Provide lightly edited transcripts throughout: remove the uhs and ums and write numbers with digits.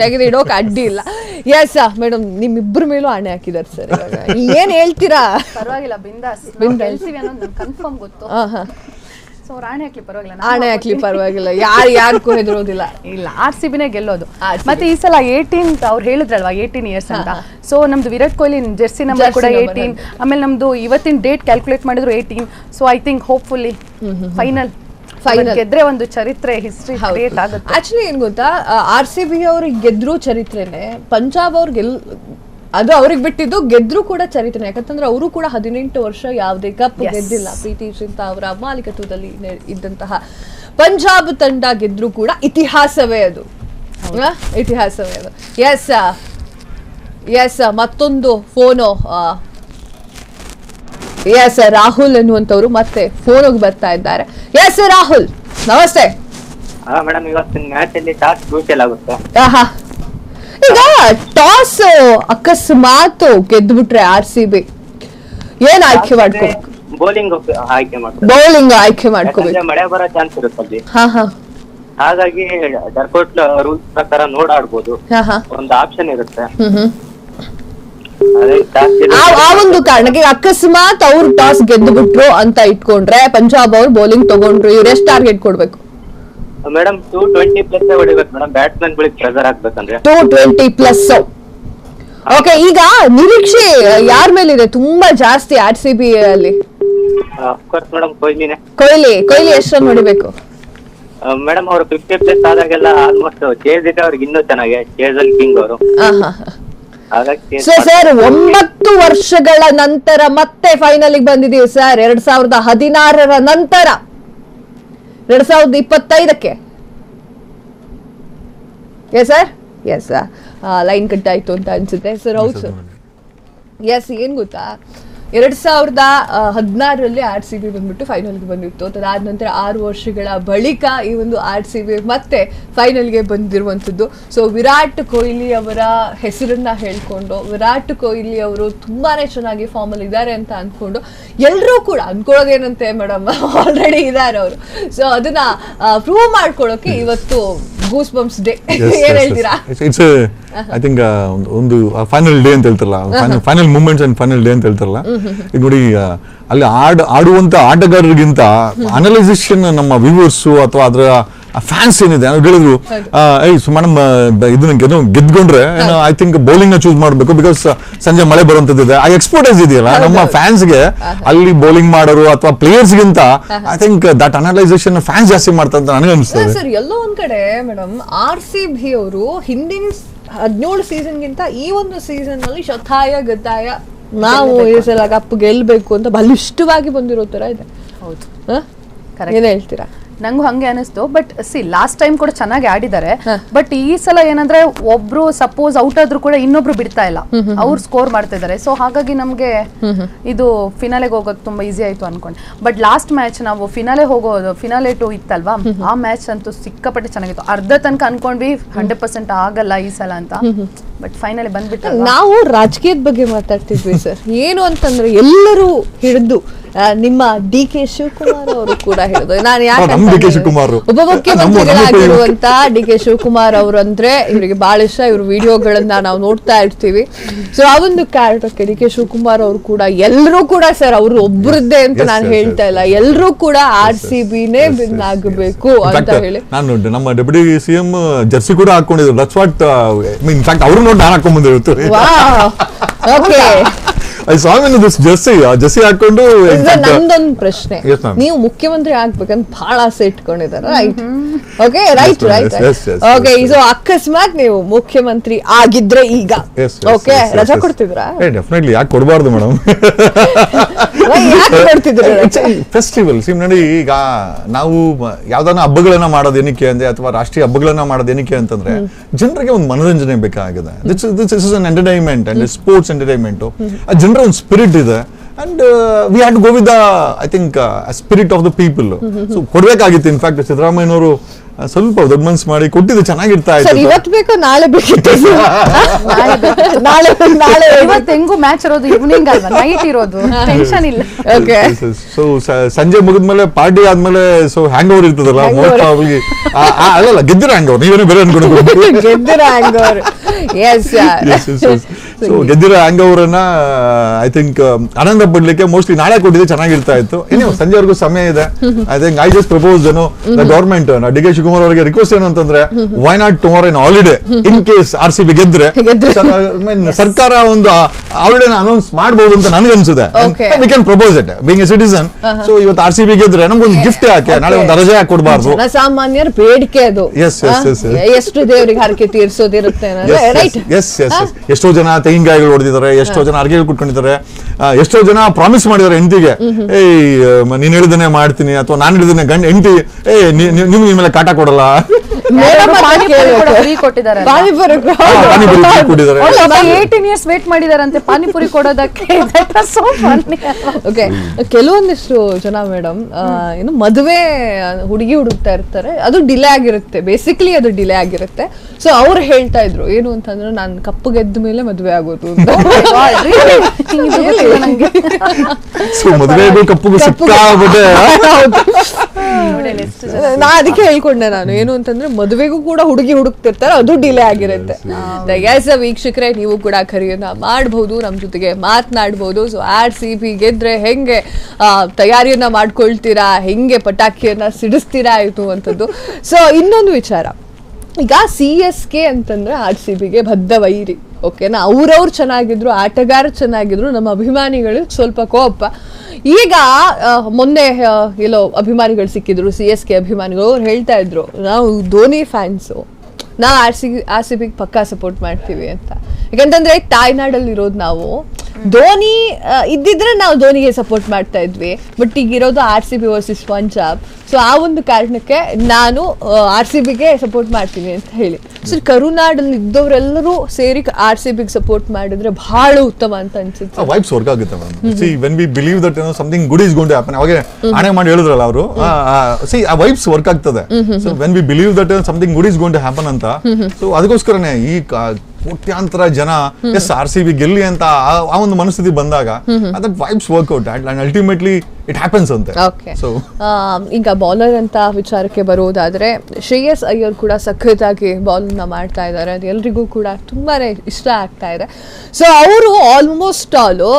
ತೆಗೆದಿಡೋಕೆ ಅಡ್ಡಿ ಇಲ್ಲ. Yes madam, ನಿಮ್ಮಿಬ್ಬರ ಮೇಲೂ ಆಣೆ ಹಾಕಿದಾರೆ ಸರ್. ಏನ್ ಹೇಳ್ತೀರಾ? ಪರವಾಗಿಲ್ಲ, ಬಿಂದಾಸ್ ಗೆಲ್ತೀವಿ ಅನ್ನೋದು ಕನ್ಫರ್ಮ್ ಗೊತ್ತು. ಸೊ ಆಣೆ ಹಾಕ್ಲಿ ಪರವಾಗಿಲ್ಲ, ಯಾರಿಗೂ ಹೆದರೋದಿಲ್ಲ. ಇಲ್ಲ, RCBನೇ ಗೆಲ್ಲೋದು. ಮತ್ತೆ ಈ ಸಲ 18 ಅವ್ರು ಹೇಳಿದ್ರಲ್ವಾ 18 ಇಯರ್ಸ್ ಅಂತ. ಸೊ ನಮ್ದು ವಿರಾಟ್ ಕೊಹ್ಲಿ ಜೆರ್ಸಿ ನಂಬರ್ ಕೂಡ 18. ಆಮೇಲೆ ನಮ್ದು ಇವತ್ತಿನ ಡೇಟ್ ಕ್ಯಾಲ್ಕುಲೇಟ್ ಮಾಡಿದ್ರು 18. So I think hopefully final ಗೆದ್ರೆ ಒಂದು ಚರಿತ್ರೆ, ಹಿಸ್ಟ್ರಿ ಕ್ರಿಯೇಟ್ ಆಗುತ್ತೆ. ಆಕ್ಚುಲಿ ಏನ್ ಗೊತ್ತಾ, RCB ಅವ್ರಿಗೆ ಗೆದ್ರು ಚರಿತ್ರೆನೆ, ಪಂಜಾಬ್ ಅವ್ರಿಗೆ ಅದು ಅವ್ರಿಗೆ ಬಿಟ್ಟಿದ್ದು, ಗೆದ್ರು ಕೂಡ ಚರಿತ್ರೆ. ಯಾಕಂತಂದ್ರೆ ಅವರು ಕೂಡ 18 ವರ್ಷ ಯಾವುದೇ ಕಪ್ ಗೆದ್ದಿಲ್ಲ. ಪ್ರೀತಿ ಜಿಂತಾ ಅವರ ಮಾಲೀಕತ್ವದಲ್ಲಿ ಇದ್ದಂತಹ ಪಂಜಾಬ್ ತಂಡ ಗೆದ್ರು ಕೂಡ ಇತಿಹಾಸವೇ ಅದು. ಇತಿಹಾಸವೇ ಅದು. ಎಸ್ ಮತ್ತೊಂದು ಫೋನು. ಎಸ್ ರಾಹುಲ್ ಅನ್ನುವಂಥವ್ರು ಮತ್ತೆ ಫೋನಿಗೆ ಬರ್ತಾ ಇದ್ದಾರೆ. ಎಸ್ ರಾಹುಲ್, ನಮಸ್ತೆ. ಮೇಡಮ್, ಇವತ್ತಿನ ಮ್ಯಾಚ್ ಅಲ್ಲಿ ಟಾಸ್ ಕ್ರೂಷಿಯಲ್ ಆಗುತ್ತೆ. ಈಗ ಟಾಸ್ ಅಕಸ್ಮಾತ್ ಗೆದ್ಬಿಟ್ರೆ RCB ಏನ್ ಆಯ್ಕೆ ಮಾಡ್ಕೋಬೇಕು? ಬೌಲಿಂಗ್ ಆಯ್ಕೆ ಮಾಡ್ಕೋಬೇಕು. ಮಳೆ ಬರೋ ಚಾನ್ಸ್ ಇರುತ್ತೆ, ಹಾಗಾಗಿ ಡರ್ಕೋಟ್ ರೂಲ್ಸ್ ಪ್ರಕಾರ ನೋಡಾಡ್ಬೋದು. ಒಂದು ಆಪ್ಷನ್ ಇರುತ್ತೆ. ಆ ಒಂದು ಕಾರಣಕ್ಕೆ ಅಕಸ್ಮಾತ್ ಅವ್ರು ಟಾಸ್ ಗೆದ್ದು ಬಿಟ್ರು ಅಂತ ಇಟ್ಕೊಂಡ್ರೆ, ಪಂಜಾಬ್ ಅವ್ರು ಬೌಲಿಂಗ್ ತಗೊಂಡ್ರು, ಇವ್ರು ಎಷ್ಟು ಟಾರ್ಗೆಟ್ ಕೊಡ್ಬೇಕು ಮೇಡಮ್? 220+ ಹೊಡಿಬೇಕು ಮೇಡಮ್. ಬ್ಯಾಟ್ಸ್ಮನ್ ಗಳಿಗೆ ಪ್ರೆಸರ್ ಆಗ್ಬೇಕಂದ್ರೆ 220+. ಓಕೆ, ಈಗ ನಿರೀಕ್ಷೆ ಯಾರ ಮೇಲಿದೆ ತುಂಬಾ ಜಾಸ್ತಿ RCB ಅಲ್ಲಿ? ಅಫ್ಕೋರ್ಸ್ ಮೇಡಮ್, ಕೊಹ್ಲಿ ಎಷ್ಟು ರನ್ ಹೊಡಿಬೇಕು ಮೇಡಮ್? ಅವರು 50+ ಆದಾಗೆಲ್ಲ ಆಲ್ಮೋಸ್ಟ್ ಚೇಸ್ ಇದೆ ಅವ್ರಿಗೆ ಇನ್ನೂ ಚೆನ್ನಾಗಿ. ಚೇಸ್ ಅಲ್ಲಿ ಕಿಂಗ್ ಅವರು. ಸರ್ 9 ವರ್ಷಗಳ ನಂತರ ಮತ್ತೆ ಫೈನಲ್ ಬಂದಿದೀವಿ ಸರ್. 2016 ನಂತರ 2025ಕ್ಕೆ. ಸರ್ ಎಸ್, ಲೈನ್ ಕಟ್ ಆಯ್ತು ಅಂತ ಅನ್ಸುತ್ತೆ ಸರ್. ಹೌದು ಸರ್. ಎಸ್, ಏನ್ ಗೊತ್ತಾ, 2016ರಲ್ಲಿ RCB ಬಂದ್ಬಿಟ್ಟು ಫೈನಲ್ಗೆ ಬಂದಿತ್ತು. ಅದಾದ ನಂತರ 6 ವರ್ಷಗಳ ಬಳಿಕ ಈ ಒಂದು RCB ಮತ್ತೆ ಫೈನಲ್ಗೆ ಬಂದಿರುವಂಥದ್ದು. ಸೊ ವಿರಾಟ್ ಕೊಹ್ಲಿ ಅವರ ಹೆಸರನ್ನ ಹೇಳ್ಕೊಂಡು, ವಿರಾಟ್ ಕೊಹ್ಲಿ ಅವರು ತುಂಬಾನೇ ಚೆನ್ನಾಗಿ ಫಾರ್ಮ್ ಅಲ್ಲಿ ಇದ್ದಾರೆ ಅಂತ ಅನ್ಕೊಂಡು ಎಲ್ಲರೂ ಕೂಡ ಅನ್ಕೊಳ್ಳೋದೇನಂತೆ ಮೇಡಮ್, ಆಲ್ರೆಡಿ ಇದ್ದಾರೆ ಅವರು. ಸೊ ಅದನ್ನ ಪ್ರೂವ್ ಮಾಡ್ಕೊಳ್ಳೋಕೆ ಇವತ್ತು ಗೂಸ್ ಬಂಪ್ಸ್ ಡೇ. ಏನ್ ಹೇಳ್ತೀರಾ? ಇಟ್ಸ್ ಐ ಥಿಂಕ್ ಒಂದು ಫೈನಲ್ ಡೇ ಅಂತ ಹೇಳ್ತಾರಲ್ಲ, final moments and final day ಅಂತ ಹೇಳ್ತಾರಲ್ಲ. ಈಗ ನೋಡಿ, ಅಲ್ಲಿ ಆಡುವಂತ ಆಟಗಾರರಿಗಿಂತ ಅನಲೈಸೇಷನ್ ನಮ್ಮ ವ್ಯೂವರ್ಸ್ ಅಥವಾ ಅದರ ಫ್ಯಾನ್ಸ್ ಏನಿದೆ ಹೇಳಿದ್ರು, ಮೇಡಮ್ ಇದನ್ನ ಗೆದ್ಕೊಂಡ್ರೆ ಐ ಥಿಂಕ್ ಬೌಲಿಂಗ್ ನ ಚೂಸ್ ಮಾಡಬೇಕು, ಬಿಕಾಸ್ ಸಂಜೆ ಮಳೆ ಬರುವಂತದ್ದು. ಆ ಎಕ್ಸ್ಪರ್ಟೈಸ್ ಇದೆಯಲ್ಲ ನಮ್ಮ ಫ್ಯಾನ್ಸ್ಗೆ, ಅಲ್ಲಿ ಬೌಲಿಂಗ್ ಮಾಡೋರು ಅಥವಾ ಪ್ಲೇಯರ್ಸ್ ಗಿಂತ ಐ ಥಿಂಕ್ ದಟ್ ಅನಲೈಸೇಷನ್ ಫ್ಯಾನ್ಸ್ ಜಾಸ್ತಿ ಮಾಡ್ತಾ ಅಂತ ನನಗೆ ಅನಿಸ್ತದೆ ಸರ್. ಎಲ್ಲೋ ಒಂದ್ ಕಡೆ ಮೇಡಮ್, RCB ಅವರು ಹಿಂದಿನ 17 ಸೀಸನ್ ಗಿಂತ ಈ ಒಂದು ಸೀಸನ್ ನಲ್ಲಿ ಶತಾಯ ಗತಾಯ ನಾವು ಈ ಸಲ ಕಪ್ ಗೆಲ್ಬೇಕು ಅಂತ ಬಲಿಷ್ಠವಾಗಿ ಬಂದಿರೋ ತರ ಇದೆ. ಹೌದು, ಏನ್ ಹೇಳ್ತೀರಾ? ನಂಗೂ ಹಂಗೆ ಅನಿಸ್ತು. ಬಟ್ ಲಾಸ್ಟ್ ಟೈಮ್ ಕೂಡ ಚೆನ್ನಾಗಿ ಆಡಿದ್ದಾರೆ. ಬಟ್ ಈ ಸಲ ಏನಂದ್ರೆ ಒಬ್ರು ಸಪೋಸ್ ಔಟ್ ಆದ್ರೂ ಕೂಡ ಇನ್ನೊಬ್ರು ಬಿಡ್ತಾ ಇಲ್ಲ, ಅವ್ರು ಸ್ಕೋರ್ ಮಾಡ್ತಾ ಇದಾರೆ. ಸೊ ಹಾಗಾಗಿ ನಮ್ಗೆ ಇದು ಫಿನಾಲೆಗೆ ಹೋಗೋದು ತುಂಬಾ ಈಸಿ ಆಯ್ತು ಅನ್ಕೊಂಡೆ. ಬಟ್ ಲಾಸ್ಟ್ ಮ್ಯಾಚ್ ನಾವು ಫಿನಾಲೆ 2 ಇತ್ತಲ್ವಾ, ಆ ಮ್ಯಾಚ್ ಅಂತೂ ಸಿಕ್ಕಾಪಟ್ಟೆ ಚೆನ್ನಾಗಿತ್ತು. ಅರ್ಧ ತನಕ ಅನ್ಕೊಂಡ್ವಿ 100% ಆಗಲ್ಲ ಈ ಸಲ ಅಂತ. ಬಟ್ ಫೈನಲಿ ಬಂದ್ಬಿಟ್ಟು ನಾವು ರಾಜಕೀಯದ ಬಗ್ಗೆ ಮಾತಾಡ್ತಿದ್ವಿ ಸರ್. ಏನು ಅಂತಂದ್ರೆ ಎಲ್ಲರೂ ಹಿಡಿದು ನಿಮ್ಮ DK ಶಿವಕುಮಾರ್ ಅವರು ಕೂಡ ಹೇಳಿದ್ರು. ನಾನು ಯಾಕೆ ಉಪಮುಖ್ಯಮಂತ್ರಿಗಳಾಗಿರುವಂತ DK ಶಿವಕುಮಾರ್ ಅವರು ಅಂದ್ರೆ ಇವರಿಗೆ ಬಹಳ ಇಷ್ಟ. ಇವ್ರ ವಿಡಿಯೋಗಳನ್ನ ನಾವು ನೋಡ್ತಾ ಇರ್ತೀವಿ. ಸೊ ಆ ಒಂದು ಕ್ಯಾರೆಕ್ಟರ್ಗೆ DK ಶಿವಕುಮಾರ್ ಅವರು ಕೂಡ ಎಲ್ಲರೂ ಕೂಡ ಸರ್, ಅವರು ಒಬ್ಬರದ್ದೇ ಅಂತ ನಾನು ಹೇಳ್ತಾ ಇಲ್ಲ, ಎಲ್ಲರೂ ಕೂಡ RCBನೇ ವಿನ್ ಆಗಬೇಕು ಅಂತ ಹೇಳಿ. ನಾನು ನಮ್ಮ ಡೆಪ್ಯೂಟಿ CM ಜರ್ಸಿ ಕೂಡ ಹಾಕೊಂಡಿದ್ರು. ದಟ್ಸ್ ವಾಟ್ ಇನ್ಫ್ಯಾಕ್ಟ್ ಅವರು ನೋಡಿ ನಾನು ಹಾಕೊಂಡ್ ಬಂದಿರುತ್ತೆ. ಓಕೆ, ಜರ್ಸಿ ಹಾಕೊಂಡು. ನಂದೊಂದು ಪ್ರಶ್ನೆ, ನೀವು ಮುಖ್ಯಮಂತ್ರಿ ಆಗ್ಬೇಕಂತ ಬಹಳ ಆಸೆ ಇಟ್ಕೊಂಡಿದ್ದಾರೆ, right? Okay, right. Okay, so ಅಕಸ್ಮಾತ್ ನೀವು ಮುಖ್ಯಮಂತ್ರಿ ಆಗಿದ್ರೆ ಈಗ ಓಕೆ ರಜಾ ಕೊಡ್ತಿದ್ರಾ? ಡೆಫಿನೆಟ್ಲಿ, ಯಾಕೆ ಕೊಡಬಾರ್ದು ಮೇಡಮ್? ಯಾಕೆ ಕೊಡ್ತಿದ್ರು ಫೆಸ್ಟಿವಲ್? ನೋಡಿ, ಈಗ ನಾವು ಯಾವ್ದಾನ ಹಬ್ಬಗಳನ್ನ ಮಾಡೋದು ಏನಕ್ಕೆ ಅಂದ್ರೆ, ಅಥವಾ ರಾಷ್ಟ್ರೀಯ ಹಬ್ಬಗಳನ್ನ ಮಾಡೋದು ಏನಕ್ಕೆ ಅಂತಂದ್ರೆ ಜನರಿಗೆ ಒಂದು ಮನೋರಂಜನೆ ಬೇಕಾಗಿದೆ. This is an entertainment and sports entertainment. ಜನರ ಒಂದು ಸ್ಪಿರಿಟ್ ಇದೆ. And we had to go with the, I think, spirit of the people. So ಕೊಡ್ಬೇಕಾಗಿತ್ತು. ಇನ್ಫ್ಯಾಕ್ಟ್ ಸಿದ್ದರಾಮಯ್ಯನವರು ಸ್ವಲ್ಪ ದೊಡ್ಡ ಮನ್ಸು ಮಾಡಿ ಕೊಟ್ಟಿದ್ದು ಚೆನ್ನಾಗಿರ್ತಾ ಸರ್ ಇತ್ತು. ಇವತ್ತು ಬೇಕೋ ನಾಳೆ ಬೇಕಿತ್ತು ನಾಳೆ ನಾಳೆ ಇವತ್ತು ಹೆಂಗು ಮ್ಯಾಚ್ ಇರೋದು ಈವ್ನಿಂಗ್ ಅಲ್ವಾ, ನೈಟ್ ಇರೋದು, ಟೆನ್ಷನ್ ಇಲ್ಲ. ಓಕೆ ಸೊ ಸಂಜೆ ಮುಗಿದ್ಮೇಲೆ ಪಾರ್ಟಿ ಆದ್ಮೇಲೆ ಸೊ ಹ್ಯಾಂಗ್ ಓವರ್ ಇರ್ತದಲ್ಲ, ಮೋಸ್ಟ್ ಪ್ರಾಬಬ್ಲಿ ಅಲ್ಲಲ್ಲ ಗೆದ್ದಿರೋ ಹ್ಯಾಂಗ್ ಓವರ್, ನೀವೇನೋ ಬೇರೆ ಅನ್ಕೊಂಡು ಗೆದ್ದಿರ ಹ್ಯಾಂಗ್ ಓವರ್. ಎಸ್ ಸೊ ಗೆದ್ದಿರೋ ಹ್ಯಾಂಗ್ ಓವರ್ ಅನ್ನ ಐ ಥಿಂಕ್ ಆನಂದ ಪಡ್ಲಿಕ್ಕೆ ಮೋಸ್ಟ್ಲಿ ನಾಳೆ ಕೊಟ್ಟಿದ್ರೆ ಚೆನ್ನಾಗಿರ್ತಾ ಇತ್ತು. ಇನ್ನು ಸಂಜೆವರೆಗೂ ಸಮಯ ಇದೆ. I think I just propose the government D K Shivakumar ಅವರಿಗೆ ರಿಕ್ವೆಸ್ಟ್ ಏನು ಅಂತಂದ್ರೆ, why not tomorrow in holiday in case RCB ಗೆದ್ರೆ ಸರ್ಕಾರ ಒಂದು ಹಾಲಿಡೇನ ಅನೌನ್ಸ್ ಮಾಡಬಹುದು ಅಂತ ನನಗನ್ಸುತ್ತೆ. We can propose it being A citizen. So ಇವತ್ತು RCB ಗೆದ್ರೆ ನಮ್ಗೊಂದು ಗಿಫ್ಟ್ ಯಾಕೆ, ನಾಳೆ ಒಂದು ರಜೆ ಯಾಕೆ ಕೊಡಬಾರ್ದು? ಸಾಮಾನ್ಯರ ಬೇಡಿಕೆ ಅದು. ಎಷ್ಟು ದೇವರಿಗೆ ಹರಕೆ ತೀರ್ಸೋದಿರುತ್ತೆ. ಎಷ್ಟೋ ಜನ ತೆಂಗಿನಕಾಯಿಗಳು ಹೊಡೆದಿದ್ದಾರೆ, ಎಷ್ಟೋ ಜನ ಅರ್ಗೆಗಳು ಕುಟ್ಕೊಂಡಿದ್ದಾರೆ, ಎಷ್ಟೋ ಜನ ಪ್ರಾಮಿಸ್ ಮಾಡಿದ್ದಾರೆ ಹೆಂಡತಿಗೆ, ನೀನ್ ಹೇಳಿದನೆ ಮಾಡ್ತೀನಿ, ಅಥವಾ ನಾನು ಹೇಳಿದನೆ ಹೆಂಡತಿ ನಿಮ್ಗೆ ಮೇಲೆ ಕಾಟ ಕೊಡಲ್ಲ, ಫ್ರೀ ಕೊಟ್ಟಿದ್ದಾರೆ. 18 years ವೇಟ್ ಮಾಡಿದಾರಂತೆ ಪಾನಿಪುರಿ ಕೊಡೋದಕ್ಕೆ. ಓಕೆ, ಕೆಲವೊಂದಿಷ್ಟು ಜನ ಮೇಡಮ್ ಏನು ಮದುವೆ ಹುಡುಗಿ ಹುಡುಕ್ತಾ ಇರ್ತಾರೆ, ಅದು ಡಿಲೇ ಆಗಿರುತ್ತೆ, ಬೇಸಿಕಲಿ ಅದು ಡಿಲೇ ಆಗಿರುತ್ತೆ. ಸೊ ಅವ್ರು ಹೇಳ್ತಾ ಇದ್ರು ಏನು ಅಂತಂದ್ರೆ, ನಾನು ಕಪ್ಪು ಗೆದ್ದ ಮೇಲೆ ಮದುವೆ ಆಗೋದು ಅಂತ. ನಾ ಅದಕ್ಕೆ ಹೇಳ್ಕೊಂಡೆ ನಾನು, ಏನು ಅಂತಂದ್ರೆ ಮದುವೆಗೂ ಕೂಡ ಹುಡುಗಿ ಹುಡುಕ್ತಿರ್ತಾರೆ, ಅದು ಡಿಲೇ ಆಗಿರುತ್ತೆ. ವೀಕ್ಷಕರೇ, ನೀವು ಕೂಡ ಕರೆಯನ್ನ ಮಾಡಬಹುದು, ನಮ್ ಜೊತೆಗೆ ಮಾತನಾಡಬಹುದು. ಸೊ RCB ಗೆದ್ರೆ ಹೆಂಗೆ ತಯಾರಿಯನ್ನ ಮಾಡ್ಕೊಳ್ತೀರಾ, ಹೆಂಗೆ ಪಟಾಕಿಯನ್ನ ಸಿಡಿಸ್ತೀರಾ ಇದು ಅಂತದ್ದು. ಸೊ ಇನ್ನೊಂದು ವಿಚಾರ, ಈಗ CSK ಅಂತಂದ್ರೆ RCBಗೆ ಬದ್ಧ ವೈರಿ. ಓಕೆನಾ, ಅವ್ರವ್ರು ಚೆನ್ನಾಗಿದ್ರು, ಆಟಗಾರ ಚೆನ್ನಾಗಿದ್ರು, ನಮ್ಮ ಅಭಿಮಾನಿಗಳು ಸ್ವಲ್ಪ ಕೋಪ. ಈಗ ಮೊನ್ನೆ ಎಲ್ಲೋ ಅಭಿಮಾನಿಗಳು ಸಿಕ್ಕಿದ್ರು, CSK ಅಭಿಮಾನಿಗಳು. ಅವ್ರು ಹೇಳ್ತಾ ಇದ್ರು, ನಾವು ಧೋನಿ ಫ್ಯಾನ್ಸು, ನಾವು RCB ಪಕ್ಕಾ ಸಪೋರ್ಟ್ ಮಾಡ್ತೀವಿ ಅಂತ. ಯಾಕಂತಂದ್ರೆ ತಾಯ್ನಾಡಲ್ಲಿ ಇರೋದು ನಾವು, ಧೋನಿ ಇದ್ದಿದ್ರೆ ನಾವು ಧೋನಿಗೆ ಸಪೋರ್ಟ್ ಮಾಡ್ತಾ ಇದ್ವಿ. ಬಟ್ ಈಗ ಇರೋದು RCB ವರ್ಸಸ್ ಪಂಜಾಬ್. ಸೊ ಆ ಒಂದು ಕಾರಣಕ್ಕೆ ನಾನು RCBಗೆ ಸಪೋರ್ಟ್ ಮಾಡ್ತೀನಿ ಅಂತ ಹೇಳಿ. ಸೊ ಕರುನಾಡಲ್ಲಿ ಇದ್ದವರೆಲ್ಲರೂ ಸೇರಿ RCBಗೆ ಸಪೋರ್ಟ್ ಮಾಡಿದ್ರೆ ಬಹಳ ಉತ್ತಮ ಅಂತ ಅನ್ಸುತ್ತೆ. ವೈಬ್ಸ್ ವರ್ಕ್ ಆಗುತ್ತೆ ma'am. See when we believe that something good is going to happen, ಅವಾಗ ಆಣೆ ಮಾಡಿ ಹೇಳಿದ್ರಲ್ಲ ಅವರು, ಸಿ ಆ ವೈಬ್ಸ್ ವರ್ಕ್ ಆಗ್ತದೆ. So when we believe that something good is going to happen ಅಂತ, ಸೊ ಅದಕ್ಕೋಸ್ಕರನೇ ಈ ಕೋಟ್ಯಾಂತರ ಜನ RCB ಗೆಲ್ಲಿ ಅಂತ ಆ ಒಂದು ಮನಸ್ಥಿತಿ ಬಂದಾಗ ಅದಕ್ಕೆ vibes work out and ultimately it happens ಅಂತ. ಸೊ ಈಗ ಬೌಲರ್ ಅಂತ ವಿಚಾರಕ್ಕೆ ಬರುವುದಾದ್ರೆ, ಶ್ರೇಯಸ್ ಅಯ್ಯರ್ ಕೂಡ ಸಖತ್ತಾಗಿ ಬಾಲ್ ಮಾಡ್ತಾ ಇದ್ದಾರೆ, ಅದು ಎಲ್ರಿಗೂ ಕೂಡ ತುಂಬಾನೇ ಇಷ್ಟ ಆಗ್ತಾ ಇದೆ. ಸೊ ಅವರು ಆಲ್ಮೋಸ್ಟ್ ಆಲು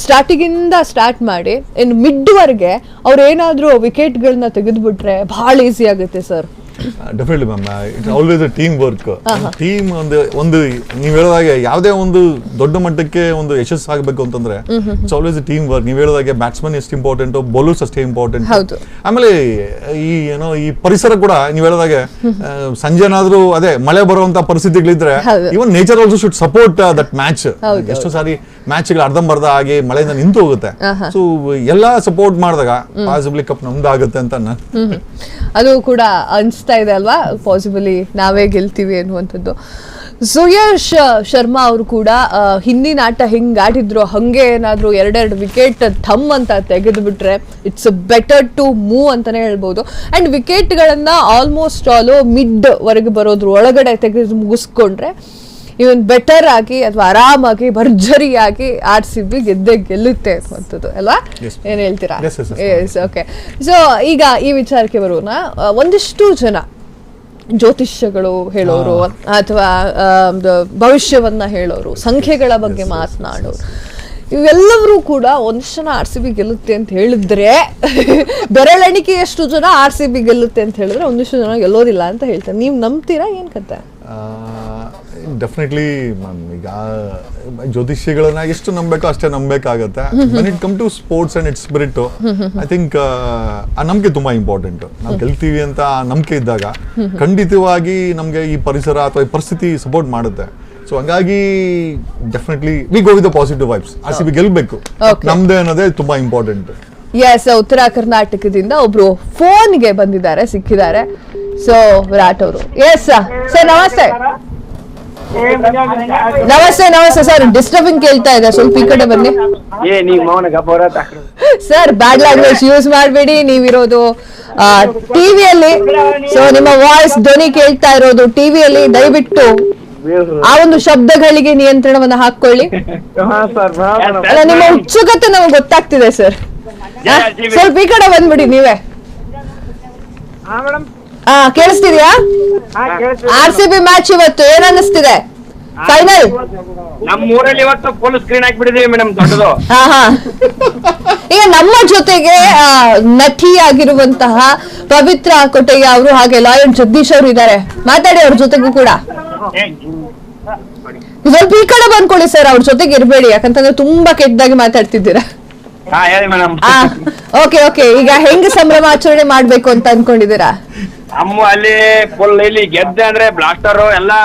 ಸ್ಟಾರ್ಟಿಂಗಿಂದ ಸ್ಟಾರ್ಟ್ ಮಾಡಿ ಇನ್ನು ಮಿಡ್ವರೆಗೆ ಅವ್ರು ಏನಾದರೂ ವಿಕೆಟ್ಗಳನ್ನ ತೆಗೆದುಬಿಟ್ರೆ ಬಹಳ ಈಸಿ ಆಗುತ್ತೆ sir. Definitely ma'am, it's always a team work. Team ಒಂದು ನೀವು ಹೇಳಿದಾಗೆ ಯಾವುದೇ ಒಂದು ದೊಡ್ಡ ಮಟ್ಟಕ್ಕೆ ಒಂದು ಯಶಸ್ಸು ಆಗಬೇಕು ಅಂತಂದ್ರೆ it's always a team work. ನೀವು ಹೇಳಿದಾಗೆ ಬ್ಯಾಟ್ಸ್ಮನ್ ಎಷ್ಟು ಇಂಪಾರ್ಟೆಂಟ್, ಬೌಲರ್ಸ್ ಅಷ್ಟೇ ಇಂಪಾರ್ಟೆಂಟ್. ಆಮೇಲೆ ಈ ಪರಿಸರ ಕೂಡ ನೀವು ಹೇಳಿದಾಗೆ ಸಂಜೆನಾದ್ರೂ ಅದೇ ಮಳೆ ಬರುವಂತ ಪರಿಸ್ಥಿತಿಗಳಿದ್ರೆ even nature also should support that match. ಎಷ್ಟೋ ಸಾರಿ ಮ್ಯಾಚ್ಗಳು ಅರ್ಧಂಬರ್ಧ ಆಗಿ ಮಳೆಯಿಂದ ನಿಂತು ಹೋಗುತ್ತೆ. ಸೊ ಎಲ್ಲ ಸಪೋರ್ಟ್ ಮಾಡಿದಾಗ ಪಾಸಿಬಲಿ ಕಪ್ ನಮ್ದಾಗುತ್ತೆ ಅಂತ ಅದು ಕೂಡ ಅನ್ಸ್ತಾ ಇದೆ ಅಲ್ವಾ, ಪಾಸಿಬಲಿ ನಾವೇ ಗೆಲ್ತೀವಿ ಅನ್ನುವಂಥದ್ದು. ಸುಯಶ್ ಶರ್ಮಾ ಅವರು ಕೂಡ ಹಿಂದಿನ ಆಟ ಹಿಂಗ್ ಆಡಿದ್ರು ಹಂಗೆ ಏನಾದ್ರು 2 ವಿಕೆಟ್ ಥಮ್ ಅಂತ ತೆಗೆದು ಬಿಟ್ರೆ ಇಟ್ಸ್ ಬೆಟರ್ ಟು ಮೂವ್ ಅಂತಾನೆ ಹೇಳ್ಬೋದು. ಅಂಡ್ ವಿಕೆಟ್ಗಳನ್ನ ಆಲ್ಮೋಸ್ಟ್ ಆಲ್ ಮಿಡ್ ವರೆಗೆ ಬರೋದ್ರ ಒಳಗಡೆ ತೆಗೆದು ಮುಗಿಸ್ಕೊಂಡ್ರೆ ಇವನ್ ಬೆಟರ್ ಆಗಿ ಅಥವಾ ಆರಾಮಾಗಿ ಭರ್ಜರಿಯಾಗಿ RCB ಗೆಲ್ಲುತ್ತೆ ಅನ್ನುವಂಥದ್ದು ಅಲ್ವಾ, ಏನ್ ಹೇಳ್ತೀರಾ? ಓಕೆ, ಸೊ ಈಗ ಈ ವಿಚಾರಕ್ಕೆ ಬರೋಣ. ಒಂದಿಷ್ಟು ಜನ ಜ್ಯೋತಿಷ್ಯಗಳು ಹೇಳೋರು ಅಥವಾ ಭವಿಷ್ಯವನ್ನ ಹೇಳೋರು, ಸಂಖ್ಯೆಗಳ ಬಗ್ಗೆ ಮಾತನಾಡೋರು, ಇವೆಲ್ಲರೂ ಕೂಡ ಒಂದಿಷ್ಟು ಜನ RCB ಗೆಲ್ಲುತ್ತೆ ಅಂತ ಹೇಳಿದ್ರೆ, ಬೆರಳೆಣಿಕೆಯಷ್ಟು ಜನ RCB ಗೆಲ್ಲುತ್ತೆ ಅಂತ ಹೇಳಿದ್ರೆ ಒಂದಿಷ್ಟು ಜನ ಗೆಲ್ಲೋದಿಲ್ಲ ಅಂತ ಹೇಳ್ತಾರೆ. ನೀವು ನಂಬ್ತೀರಾ, ಏನ್ ಕತೆ? ಡೆಫಿನೆಟ್ಲಿ ಮ್ಯಾಮ್, ಈಗ ಜ್ಯೋತಿಷ್ಯಗಳನ್ನ ಎಷ್ಟು ನಂಬಬೇಕೋ ಅಷ್ಟೇ ನಂಬಬೇಕಾಗತ್ತೆ. When it come to sports and it's spirit, I think ಆ ನಂಬಿಕೆ ತುಂಬಾ ಇಂಪಾರ್ಟೆಂಟ್. ನಾವು ಗೆಲ್ತೀವಿ ಅಂತ ಆ ನಂಬಿಕೆ ಇದ್ದಾಗ ಖಂಡಿತವಾಗಿ ನಮ್ಗೆ ಈ ಪರಿಸರ ಅಥವಾ ಈ ಪರಿಸ್ಥಿತಿ ಸಪೋರ್ಟ್ ಮಾಡುತ್ತೆ. ಸೊ ಹಂಗಾಗಿ definitely we go with the positive vibes. RCB ಗೆಲ್ಬೇಕು ನಮ್ದೇ ಅನ್ನೋದೇ ತುಂಬಾ ಇಂಪಾರ್ಟೆಂಟ್. ಎಸ್, ಉತ್ತರ ಕರ್ನಾಟಕದಿಂದ ಒಬ್ರು ಫೋನ್ಗೆ ಬಂದಿದ್ದಾರೆ, ಸಿಕ್ಕಿದ್ದಾರೆ. ಸೊ ವಿರಾಟ್ ಅವರು. ಎಸ್ ಸರ್, ನಮಸ್ತೆ. ನಮಸ್ತೆ ನಮಸ್ತೆ ಸರ್, ಡಿಸ್ಟರ್ಬಿಂಗ್ ಕೇಳ್ತಾ ಇದೆ, ಸ್ವಲ್ಪ ಈ ಕಡೆ ಬನ್ನಿ ಸರ್. ಬ್ಯಾಡ್ ಲ್ಯಾಂಗ್ವೇಜ್ ಯೂಸ್ ಮಾಡಬೇಡಿ, ನೀವಿರೋದು ಟಿವಿಯಲ್ಲಿ, ಸೊ ನಿಮ್ಮ ವಾಯ್ಸ್ ಧ್ವನಿ ಕೇಳ್ತಾ ಇರೋದು ಟಿವಿಯಲ್ಲಿ, ದಯವಿಟ್ಟು ಆ ಒಂದು ಶಬ್ದಗಳಿಗೆ ನಿಯಂತ್ರಣವನ್ನ ಹಾಕೊಳ್ಳಿ. ಅಲ್ಲ, ನಿಮ್ಮ ಉತ್ಸುಕತೆ ನಮಗೆ ಗೊತ್ತಾಗ್ತಿದೆ ಸರ್. ಸ್ವಲ್ಪ ಈ ಕಡೆ ಬಂದ್ಬಿಡಿ ನೀವೇ. ಕೇಳಿಸ್ತಿದ್ಯಾ? RCB ಮ್ಯಾಚ್ ಇವತ್ತು ಏನ್ ಅನ್ನಿಸ್ತಿದೆ? ಫೈನಲ್ ನಮ್ಮೂರಲ್ಲಿ ಇವತ್ತು ಫುಲ್ ಸ್ಕ್ರೀನ್ ಹಾಕ್ಬಿಟ್ಟಿದೀವಿ ಮೇಡಮ್, ದೊಡ್ಡದು. ಈಗ ನಮ್ಮ ಜೊತೆಗೆ ನಟಿಯಾಗಿರುವಂತಹ ಪವಿತ್ರ ಕೊಟ್ಟಯ್ಯ ಅವರು ಹಾಗೆ ಲಾಯರ್ ಜಗದೀಶ್ ಅವರು ಇದ್ದಾರೆ, ಮಾತಾಡಿ ಅವ್ರ ಜೊತೆಗೂ ಕೂಡ. ಸ್ವಲ್ಪ ಈ ಕಡೆ ಬಂದ್ಕೊಳ್ಳಿ ಸರ್, ಅವ್ರ ಜೊತೆಗೆ ಇರ್ಬೇಡಿ, ಯಾಕಂತಂದ್ರೆ ತುಂಬಾ ಕೆಟ್ಟದಾಗಿ ಮಾತಾಡ್ತಿದ್ದೀರಾ. ಹೇಳಿ ಮೇಡಮ್. ಓಕೆ ಓಕೆ, ಈಗ ಹೆಂಗ್ ಸಂಭ್ರಮಾಚರಣೆ ಮಾಡ್ಬೇಕು ಅಂತ ಅನ್ಕೊಂಡಿದ್ದೀರಾ? ಅಮ್ಮ ಅಲ್ಲಿ ಫುಲ್ ಇಲ್ಲಿ ಗೆದ್ದೆ ಅಂದ್ರೆ ಬ್ಲಾಸ್ಟರ್ ಎಲ್ಲಾ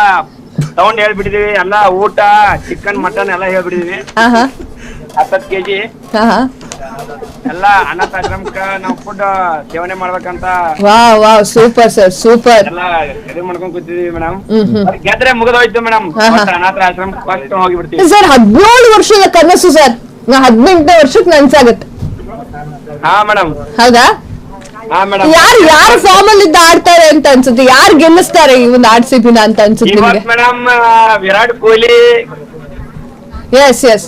ತಗೊಂಡ್ ಹೇಳ್ಬಿಟ್ಟಿದೀವಿ, ಎಲ್ಲಾ ಊಟ ಚಿಕನ್ ಮಟನ್ ಎಲ್ಲಾ ಹೇಳ್ಬಿಟ್ಟಿದೀವಿ. 10 kg ಎಲ್ಲಾ ಅನಾಥಾಶ್ರಮಕ್ಕ ನಾವು ಫುಡ್ ಸೇವನೆ ಮಾಡ್ಬೇಕಂತ. Wow super sir, super. ಎಲ್ಲಾ ಇದು ಮಾಡ್ಕೊಂಡ್ ಕೂತಿದೀವಿ ಮೇಡಮ್. ಗೆದ್ರೆ ಮುಗಿದೋಯ್ತು ಮೇಡಮ್, ಅನಾಥಾಶ್ರಮಕ್ಕೆ ಫಸ್ಟ್ ಹೋಗಿಬಿಡ್ತೀವಿ ಸರ್. 17 ವರ್ಷದ ಕನಸು ಸರ್, 18ನೇ ವರ್ಷಕ್ಕೆ ನನ್ಸಾಗತ್ತೆ. ಹಾ ಮೇಡಮ್. ಹೌದಾ? ಯಾರು ಫಾರ್ಮ್ ಅಲ್ಲಿ ಇದ್ದ ಆಡ್ತಾರೆ ಅಂತ ಅನ್ಸುತ್ತೆ? ಯಾರು ಗೆಲ್ಲಿಸ್ತಾರೆ ಈ ಒಂದು RCB ನ ಅಂತ ಅನ್ಸುತ್ತೆ ನಿಮ್ಗೆ? Madam Virat Kohli. Yes yes,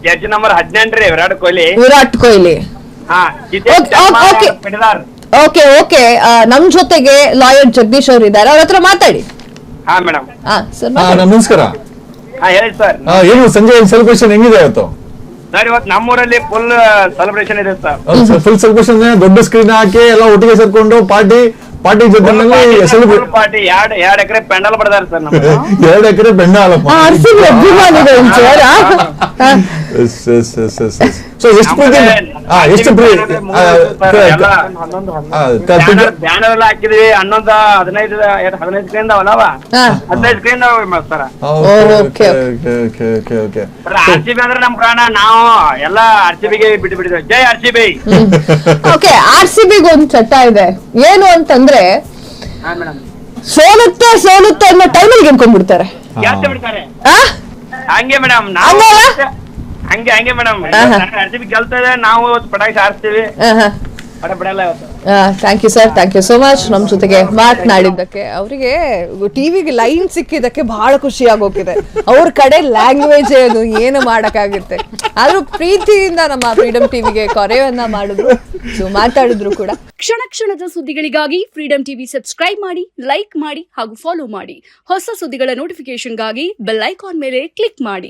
judge number 18 ರೀ ವಿರಾಟ್ ಕೊಹ್ಲಿ. ವಿರಾಟ್ ಕೊಹ್ಲಿ. ಓಕೆ ಓಕೆ, ನಮ್ ಜೊತೆಗೆ ಲಾಯರ್ ಜಗದೀಶ್ ಅವರು ಇದ್ದಾರೆ, ಅವ್ರ ಹತ್ರ ಮಾತಾಡಿ. ಹಾ ಮೇಡಮ್. ನಮಸ್ಕಾರ. ಹೇಳಿ ಸರ್. ಏನು ಸಂಜೆ ಸೆಲೆಬ್ರೇಷನ್ ಹೆಂಗಿದೆ ಇವತ್ತು? ಸರ್ ಇವತ್ತು ನಮ್ಮೂರಲ್ಲಿ ಫುಲ್ ಸೆಲೆಬ್ರೇಷನ್ ಇದೆ ಸರ್. ಫುಲ್ ಸೆಲೆಬ್ರೇಷನ್, ದೊಡ್ಡ ಸ್ಕ್ರೀನ್ ಹಾಕಿ ಎಲ್ಲ ಒಟ್ಟಿಗೆ ಸೇರ್ಕೊಂಡು ಪಾರ್ಟಿ ಜೊತೆ ಪಾರ್ಟಿ 2 ಎಕರೆ ಪೆಂಡಲ್ ಬಡದಾರೆ ಸರ್. 2 ಎಕರೆ ಪೆಂಡಲ್. ಎಷ್ಟು ಬ್ಯಾನರ್ ಎಲ್ಲ ಹಾಕಿದ್ವಿ. 15 ಸ್ಕ್ರೀನ್ ಅದಾವ, 15 ಸ್ಕ್ರೀನ್ ಸರ್. RCB ಅಂದ್ರೆ ನಮ್ ಪ್ರಾಣ, ನಾವು ಎಲ್ಲ RCBಗೆ ಬಿಟ್ಟು ಬಿಟ್ಟಿದ್ವಿ. ಜೈ RCB. ಓಕೆ, RCBಗೆ ಒಂದು ಚಟ ಇದೆ, ಏನು ಅಂತಂದ್ರೆ ಸೋಲುತ್ತೆ ಅನ್ನೋ ಟೈಮಲ್ಲಿ ಗೆಲ್ಕೊಂಡ್ಬಿಡ್ತಾರೆ. ಹಂಗೆ ಮೇಡಮ್, ಹಂಗೆ ಮೇಡಮ್. RCB ಗೆಲ್ತಾ ಇದೆ, ನಾವು ಪಟಾಕಿ ಹಾರಿಸ್ತೀವಿ. Thank you sir, thank you so much ನಮ್ ಜೊತೆಗೆ ಮಾತನಾಡಿದ್ದಕ್ಕೆ. ಅವರಿಗೆ ಟಿವಿಗೆ ಲೈನ್ ಸಿಕ್ಕಿದ್ದಕ್ಕೆ ಬಹಳ ಖುಷಿ ಆಗೋಗಿದೆ. ಅವ್ರ ಕಡೆ ಲ್ಯಾಂಗ್ವೇಜ್ ಅದು ಏನು ಮಾಡಕ್ಕಾಗುತ್ತೆ, ಆದ್ರೂ ಪ್ರೀತಿಯಿಂದ ನಮ್ಮ ಫ್ರೀಡಮ್ ಟಿವಿಗೆ ಕರೆಯನ್ನ ಮಾಡಿದ್ರು, ಸೊ ಮಾತಾಡಿದ್ರು ಕೂಡ. ಕ್ಷಣ ಕ್ಷಣದ ಸುದ್ದಿಗಳಿಗಾಗಿ ಫ್ರೀಡಮ್ ಟಿವಿ ಸಬ್ಸ್ಕ್ರೈಬ್ ಮಾಡಿ, ಲೈಕ್ ಮಾಡಿ ಹಾಗೂ ಫಾಲೋ ಮಾಡಿ. ಹೊಸ ಸುದ್ದಿಗಳ ನೋಟಿಫಿಕೇಶನ್ಗಾಗಿ ಬೆಲ್ ಐಕಾನ್ ಮೇಲೆ ಕ್ಲಿಕ್ ಮಾಡಿ.